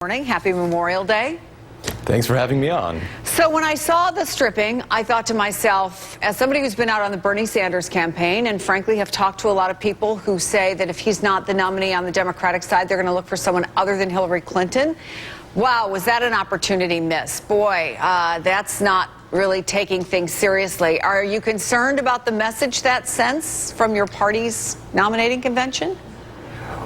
Morning. Happy Memorial Day. Thanks for having me on. So when I saw the stripping, I thought to myself, as somebody who's been out on the Bernie Sanders campaign and frankly have talked to a lot of people who say that if he's not the nominee on the Democratic side, they're going to look for someone other than Hillary Clinton. Wow, was that an opportunity missed? Boy, that's not really taking things seriously. Are you concerned about the message that sends from your party's nominating convention?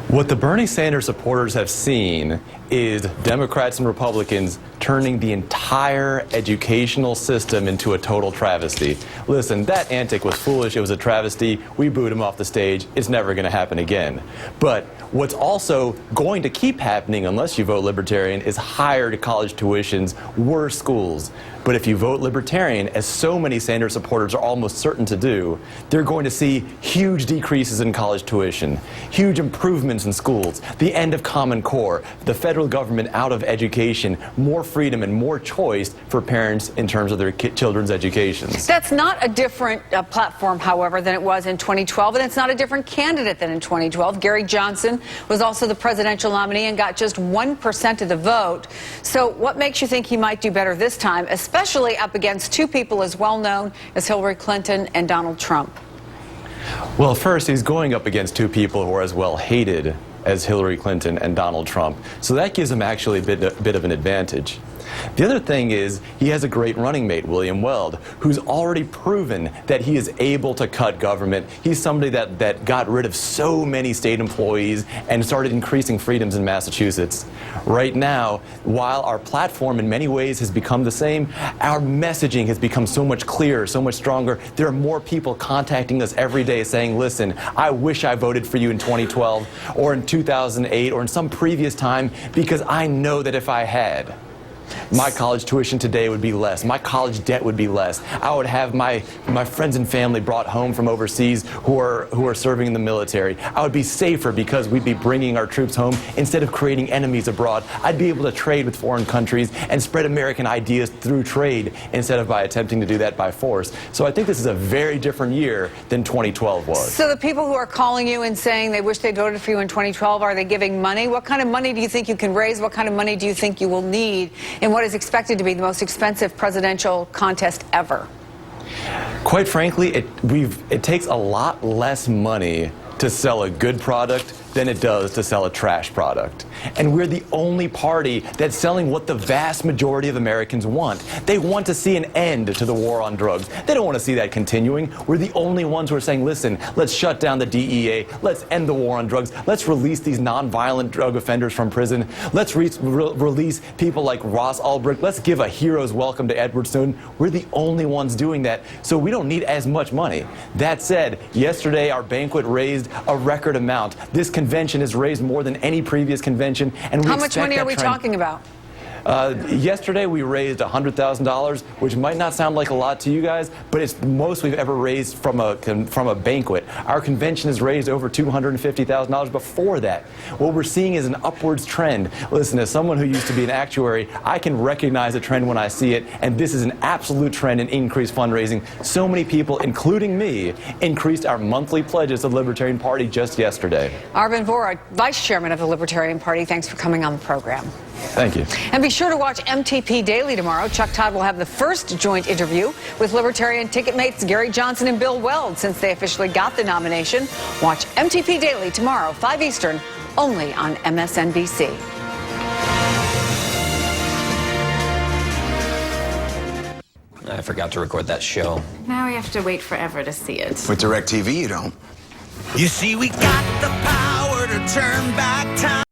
What the Bernie Sanders supporters have seen is Democrats and Republicans turning the entire educational system into a total travesty. Listen, that antic was foolish. It was a travesty. We booed him off the stage. It's never going to happen again. But what's also going to keep happening unless you vote Libertarian is higher college tuitions, worse schools. But if you vote Libertarian, as so many Sanders supporters are almost certain to do, they're going to see huge decreases in college tuition, huge improvements in schools, the end of Common Core, the federal government out of education, more freedom and more choice for parents in terms of their children's educations. That's not a different platform, however, than it was in 2012, and it's not a different candidate than in 2012. Gary Johnson was also the presidential nominee and got just 1% of the vote. So what makes you think he might do better this time, especially up against two people as well known as Hillary Clinton and Donald Trump? Well, first, he's going up against two people who are as well hated as Hillary Clinton and Donald Trump. So that gives him actually a bit of an advantage. The other thing is he has a great running mate, William Weld, who's already proven that he is able to cut government. He's somebody that got rid of so many state employees and started increasing freedoms in Massachusetts. Right now, while our platform in many ways has become the same, our messaging has become so much clearer, so much stronger. There are more people contacting us every day saying, listen, I wish I voted for you in 2012 or in 2008 or in some previous time because I know that if I had, my college tuition today would be less. My college debt would be less. I would have my friends and family brought home from overseas who are serving in the military. I would be safer because we'd be bringing our troops home instead of creating enemies abroad. I'd be able to trade with foreign countries and spread American ideas through trade instead of by attempting to do that by force. So I think this is a very different year than 2012 was. So the people who are calling you and saying they wish they voted for you in 2012, are they giving money? What kind of money do you think you can raise? What kind of money do you think you will need in what is expected to be the most expensive presidential contest ever? Quite frankly, it takes a lot less money to sell a good product than it does to sell a trash product. And we're the only party that's selling what the vast majority of Americans want. They want to see an end to the war on drugs. They don't want to see that continuing. We're the only ones who are saying, listen, let's shut down the DEA. Let's end the war on drugs. Let's release these nonviolent drug offenders from prison. Let's release people like Ross Ulbricht. Let's give a hero's welcome to Edward Snowden. We're the only ones doing that, so we don't need as much money. That said, yesterday our banquet raised a record amount. This convention has raised more than any previous convention, and we How much money are we talking about? Yesterday we raised $100,000, which might not sound like a lot to you guys, but it's the most we've ever raised from a banquet. Our convention has raised over $250,000 before that. What we're seeing is an upwards trend. Listen, as someone who used to be an actuary, I can recognize a trend when I see it, and this is an absolute trend in increased fundraising. So many people, including me, increased our monthly pledges to the Libertarian Party just yesterday. Arvin Vohra, Vice Chairman of the Libertarian Party, thanks for coming on the program. Thank you. And be sure to watch MTP Daily tomorrow. Chuck Todd will have the first joint interview with Libertarian ticket mates Gary Johnson and Bill Weld since they officially got the nomination. Watch MTP Daily tomorrow, 5 Eastern, only on MS-NBC. I forgot to record that show. Now we have to wait forever to see it. With DirecTV, you don't. You see, we got the power to turn back time.